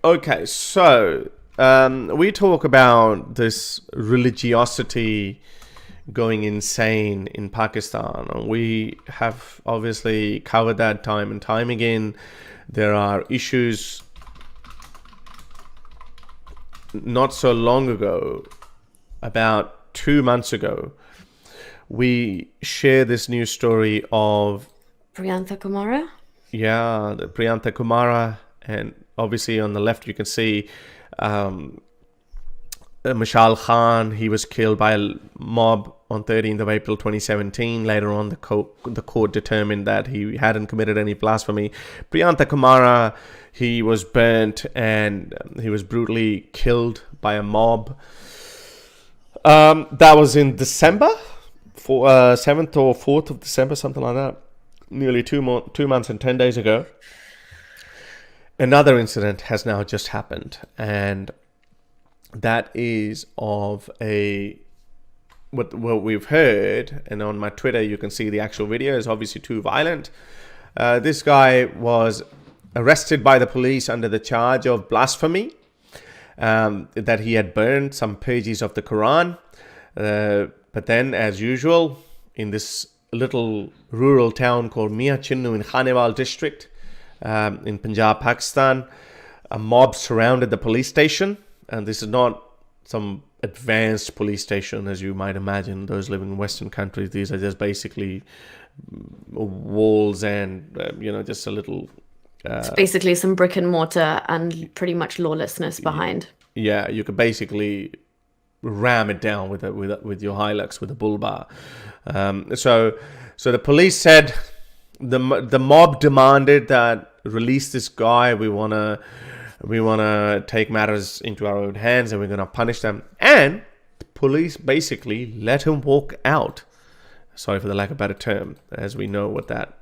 Okay, so we talk about this religiosity going insane in Pakistan. We have obviously covered that time and time again. There are issues not so long ago, about 2 months ago, we share this news story of Priyantha Kumara? the Priyantha Kumara, and obviously on the left you can see Mashal Khan. He was killed by a mob on 13th of April 2017. Later on, the court determined that he hadn't committed any blasphemy. Priyantha Kumara, he was burnt and he was brutally killed by a mob. That was in December, 7th or 4th of December, something like that. Nearly 2 months and 10 days ago. Another incident has now just happened, and that is of what we've heard, and on my Twitter you can see the actual video is obviously too violent. This guy was arrested by the police under the charge of blasphemy, that he had burned some pages of the Quran. But then, as usual, in this little rural town called Mia Chinnu in Khanewal district in Punjab, Pakistan, a mob surrounded the police station. And this is not some advanced police station, as you might imagine. Those living in Western countries, these are just basically walls and, just a little... It's basically some brick and mortar and pretty much lawlessness behind. Yeah, you could basically ram it down with your Hilux, with a bull bar. So the police said the mob demanded that release this guy. We want to take matters into our own hands, and we're going to punish them. And the police basically let him walk out. Sorry for the lack of a better term, as we know what that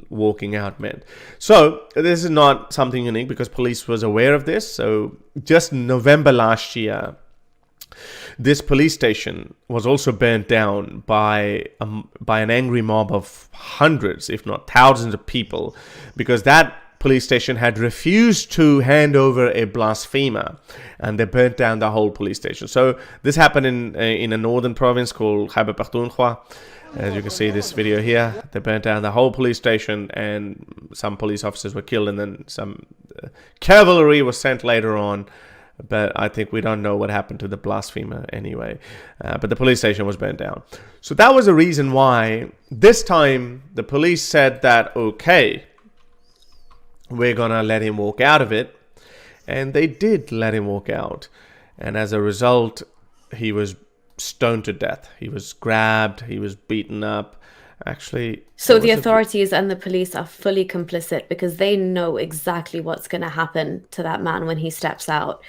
walking out meant. So this is not something unique, because police was aware of this. So just November last year, this police station was also burnt down by an angry mob of hundreds, if not thousands of people, because that police station had refused to hand over a blasphemer, and they burnt down the whole police station. So this happened in a northern province called Khyber Pakhtunkhwa. As you can see this video here, they burnt down the whole police station, and some police officers were killed, and then some cavalry was sent later on. But I think we don't know what happened to the blasphemer anyway. But the police station was burnt down. So that was the reason why this time the police said that, okay, we're going to let him walk out of it. And they did let him walk out. And as a result, he was stoned to death. He was grabbed. He was beaten up. Actually... So the authorities and the police are fully complicit, because they know exactly what's going to happen to that man when he steps out.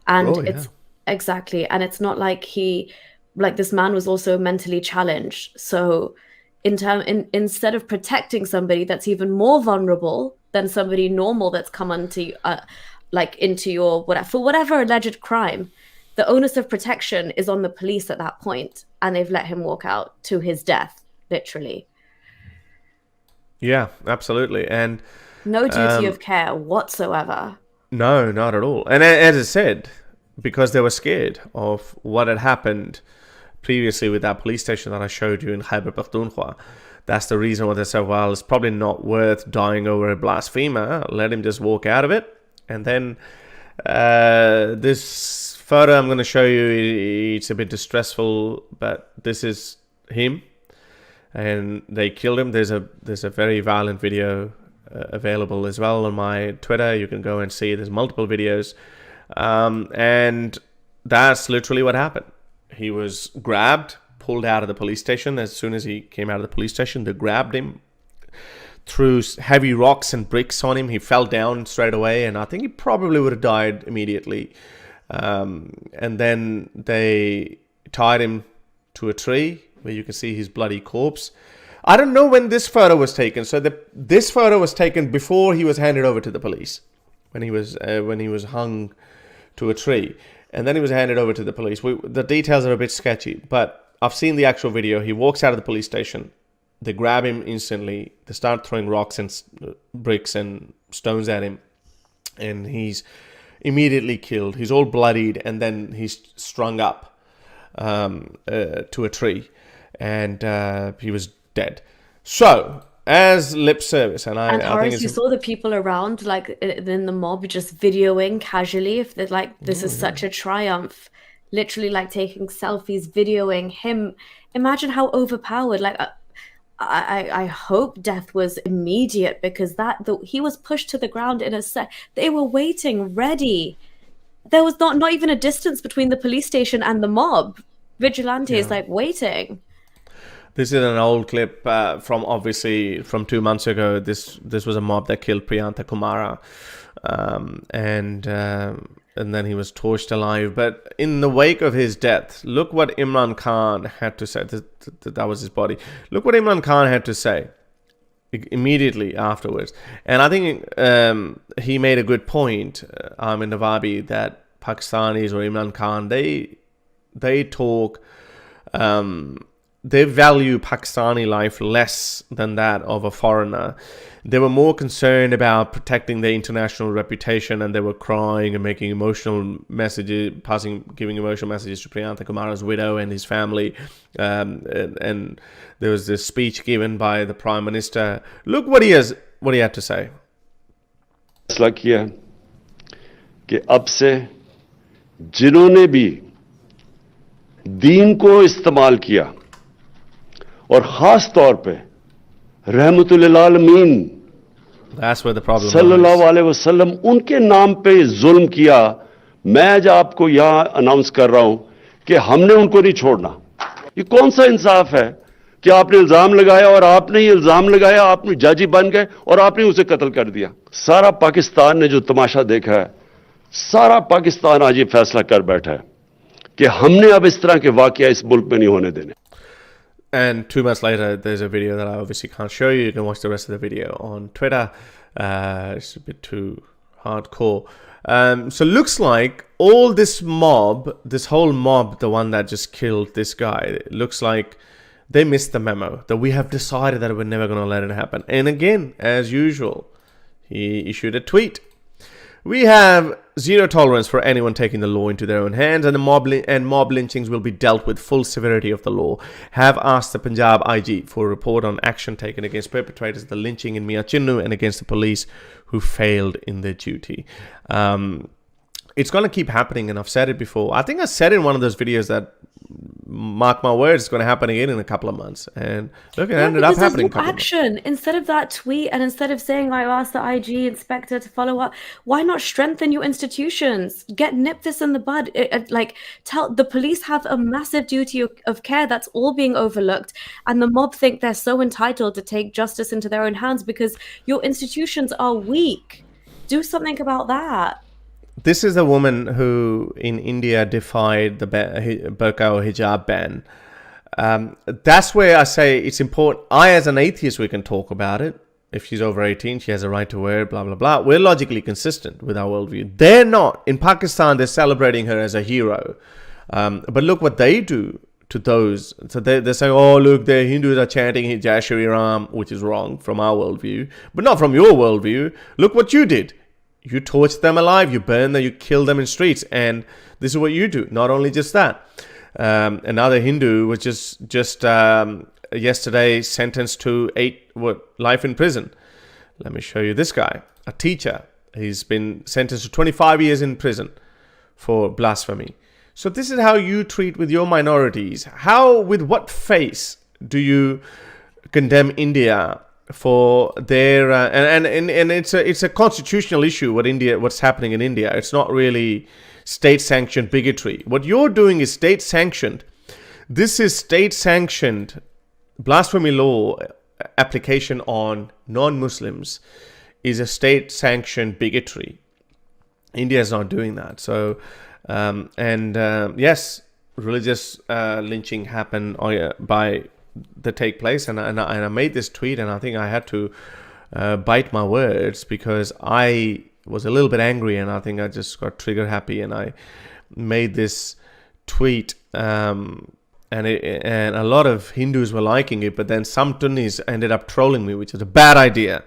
And it's exactly, and it's not like this man was also mentally challenged. So instead of protecting somebody that's even more vulnerable than somebody normal that's come into your for whatever alleged crime, the onus of protection is on the police at that point, and they've let him walk out to his death, literally. Yeah, absolutely. And no duty of care whatsoever. No, not at all. And as I said, because they were scared of what had happened previously with that police station that I showed you in Khyber Pakhtunkhwa, that's the reason why they said, well, it's probably not worth dying over a blasphemer. Let him just walk out of it. And then this photo I'm going to show you, it's a bit distressful, but this is him. And they killed him. There's a very violent video available as well on my Twitter. You can go and see. There's multiple videos, and that's literally what happened. He was grabbed, pulled out of the police station. As soon as he came out of the police station, they grabbed him, threw heavy rocks and bricks on him. He fell down straight away, and I think he probably would have died immediately. And then they tied him to a tree where you can see his bloody corpse. I don't know when this photo was taken. So this photo was taken before he was handed over to the police, when he was hung to a tree, and then he was handed over to the police. The details are a bit sketchy, but I've seen the actual video. He walks out of the police station. They grab him instantly. They start throwing rocks and bricks and stones at him, and he's immediately killed. He's all bloodied, and then he's strung up to a tree, and he was dead. So, as lip service, and I think Horace, it's you saw the people around, like in the mob, just videoing casually. If they're like, this is such a triumph, literally like taking selfies, videoing him. Imagine how overpowered. Like, I hope death was immediate because he was pushed to the ground in a set. They were waiting, ready. There was not even a distance between the police station and the mob. Vigilantes like waiting. This is an old clip from 2 months ago. This was a mob that killed Priyantha Kumara, and then he was torched alive. But in the wake of his death, look what Imran Khan had to say. That was his body. Look what Imran Khan had to say immediately afterwards. And I think he made a good point, Amin Nawabi, that Pakistanis or Imran Khan, they talk. They value Pakistani life less than that of a foreigner. They were more concerned about protecting their international reputation, and they were crying and making emotional messages, giving emotional messages to Priyantha Kumara's widow and his family. And there was this speech given by the Prime Minister. Look what he had to say. फैसला किया कि अब से जिन्होंने भी दीन को इस्तेमाल किया और खास तौर पे रहमतुल आलमीन सल्लल्लाहु अलैहि वसल्लम उनके नाम पे जुल्म किया, मैं आज आपको यहां अनाउंस कर रहा हूं कि हमने उनको नहीं छोड़ना। ये कौन सा इंसाफ है कि आपने इल्जाम लगाया और आपने ये इल्जाम लगाया, आपने जज बन गए और आपने उसे कत्ल कर दिया। सारा पाकिस्तान ने जो तमाशा देखा है, सारा पाकिस्तान आज ये फैसला कर बैठा है कि हमने अब इस तरह के वाकया इस मुल्क में नहीं होने देने। And 2 months later, there's a video that I obviously can't show you. You can watch the rest of the video on Twitter. It's a bit too hardcore. So looks like all this whole mob, the one that just killed this guy, it looks like they missed the memo, that we have decided that we're never going to let it happen. And again, as usual, he issued a tweet. We have zero tolerance for anyone taking the law into their own hands, and mob lynchings will be dealt with full severity of the law. Have asked the Punjab IG for a report on action taken against perpetrators of the lynching in Mia Chinnu and against the police who failed in their duty. It's going to keep happening, and I've said it before. I think I said in one of those videos that, mark my words, it's going to happen again in a couple of months. And look, it ended up happening. No action. Instead of that tweet, and instead of saying, I asked the IG inspector to follow up, why not strengthen your institutions? Nip this in the bud. Tell the police have a massive duty of care that's all being overlooked, and the mob think they're so entitled to take justice into their own hands because your institutions are weak. Do something about that. This is a woman who in India defied the burqa or hijab ban. That's where I say it's important. As an atheist, we can talk about it. If she's over 18, she has a right to wear it, blah, blah, blah. We're logically consistent with our worldview. They're not. In Pakistan, they're celebrating her as a hero. But look what they do to those. So they say, oh, look, the Hindus are chanting Jai Shri Ram, which is wrong from our worldview, but not from your worldview. Look what you did. You torch them alive, you burn them, you kill them in streets, and this is what you do. Not only just that, another Hindu was just yesterday sentenced to life in prison. Let me show you this guy, a teacher. He's been sentenced to 25 years in prison for blasphemy. So this is how you treat with your minorities. With what face do you condemn India for their and it's a constitutional issue what's happening in India. It's not really state sanctioned bigotry. What you're doing is state sanctioned. This is state sanctioned blasphemy law application on non-Muslims is a state sanctioned bigotry. India is not doing that. So yes, religious lynching happen that take place, and I made this tweet, and I think I had to bite my words because I was a little bit angry, and I think I just got trigger happy, and I made this tweet, and a lot of Hindus were liking it, but then some Sunnis ended up trolling me, which is a bad idea.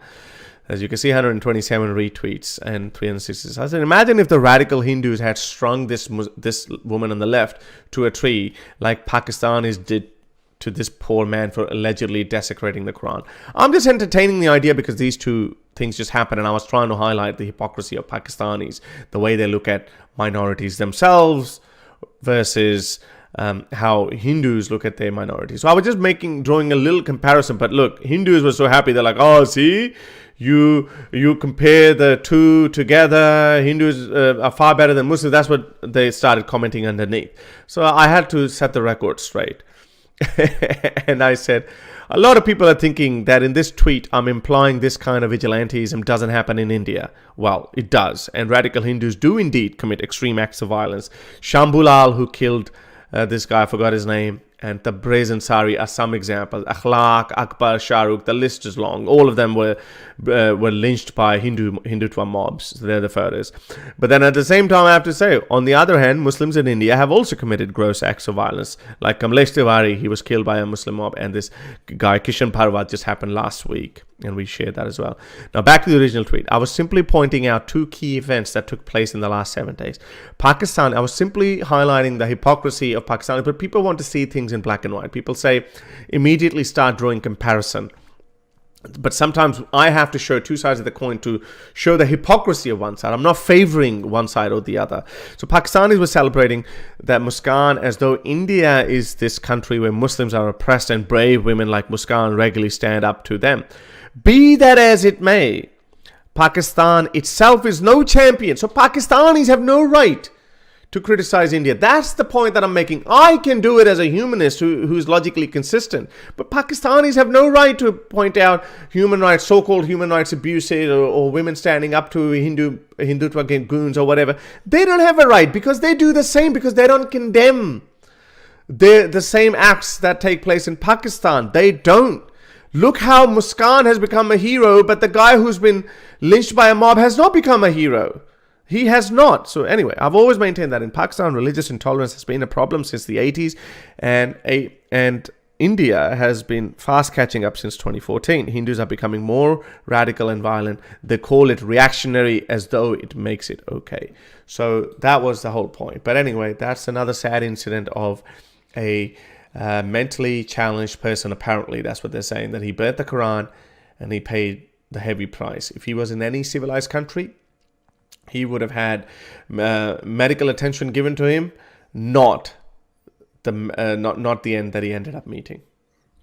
As you can see, 127 retweets and 366. I said, imagine if the radical Hindus had strung this woman on the left to a tree like Pakistanis did to this poor man for allegedly desecrating the Quran. I'm just entertaining the idea because these two things just happened, and I was trying to highlight the hypocrisy of Pakistanis, the way they look at minorities themselves versus how Hindus look at their minorities. So I was just drawing a little comparison. But look, Hindus were so happy. They're like, oh, see, you compare the two together. Hindus are far better than Muslims. That's what they started commenting underneath. So I had to set the record straight. And I said, a lot of people are thinking that in this tweet, I'm implying this kind of vigilantism doesn't happen in India. Well, it does. And radical Hindus do indeed commit extreme acts of violence. Shambulal, who killed this guy, I forgot his name, and the Brazen Sari are some examples. Akhlaq, Akbar, Shahrukh, the list is long. All of them were lynched by Hindutva mobs. So they're the photos. But then at the same time, I have to say, on the other hand, Muslims in India have also committed gross acts of violence. Like Kamlesh Tiwari, he was killed by a Muslim mob, and this guy Kishan Parwat just happened last week, and we shared that as well. Now back to the original tweet. I was simply pointing out two key events that took place in the last 7 days. Pakistan, I was simply highlighting the hypocrisy of Pakistan, but people want to see things in black and white. People say, immediately start drawing comparison. But sometimes I have to show two sides of the coin to show the hypocrisy of one side. I'm not favoring one side or the other. So Pakistanis were celebrating that Muskan as though India is this country where Muslims are oppressed and brave women like Muskan regularly stand up to them. Be that as it may, Pakistan itself is no champion. So Pakistanis have no right to criticize India. That's the point that I'm making. I can do it as a humanist who's logically consistent. But Pakistanis have no right to point out human rights, so-called human rights abuses, or women standing up to Hindutva goons or whatever. They don't have a right because they do the same, because they don't condemn the same acts that take place in Pakistan. They don't. Look how Muskan has become a hero, but the guy who's been lynched by a mob has not become a hero. He has not. So anyway, I've always maintained that in Pakistan, religious intolerance has been a problem since the 80s, and India has been fast catching up since 2014. Hindus are becoming more radical and violent. They call it reactionary as though it makes it okay. So that was the whole point. But anyway, that's another sad incident of a mentally challenged person. Apparently, that's what they're saying, that he burnt the Quran and he paid the heavy price. If he was in any civilized country, he would have had medical attention given to him, not the end that he ended up meeting.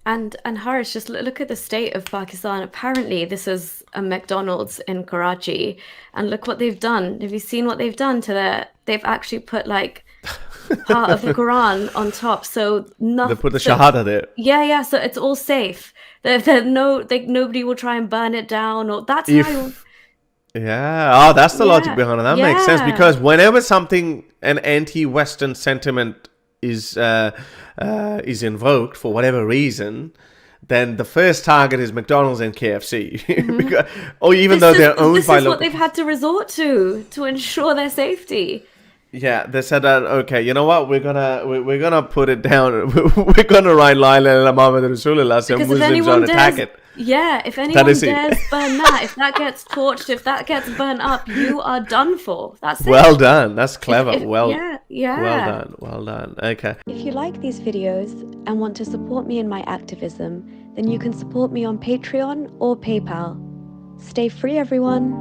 And Harish, just look at the state of Pakistan. Apparently, this is a McDonald's in Karachi, and look what they've done. Have you seen what they've done to they've actually put like part of the Quran on top, so nothing. They put the Shahada there. Yeah. So it's all safe. Nobody will try and burn it down, or that's how. Yeah, that's the logic behind it. That makes sense, because whenever an anti-Western sentiment is invoked for whatever reason, then the first target is McDonald's and KFC, even though they're owned by. This is what they've had to resort to ensure their safety. Yeah, they said that, okay, you know what, we're gonna put it down. We're gonna write La ilaha illallah Muhammad Rasulullah, so Muslims don't attack it. Yeah, if anyone dares burn that, if that gets torched, if that gets burnt up, you are done for. That's it. Well done. That's clever. Well done. Okay. If you like these videos and want to support me in my activism, then you can support me on Patreon or PayPal. Stay free, everyone.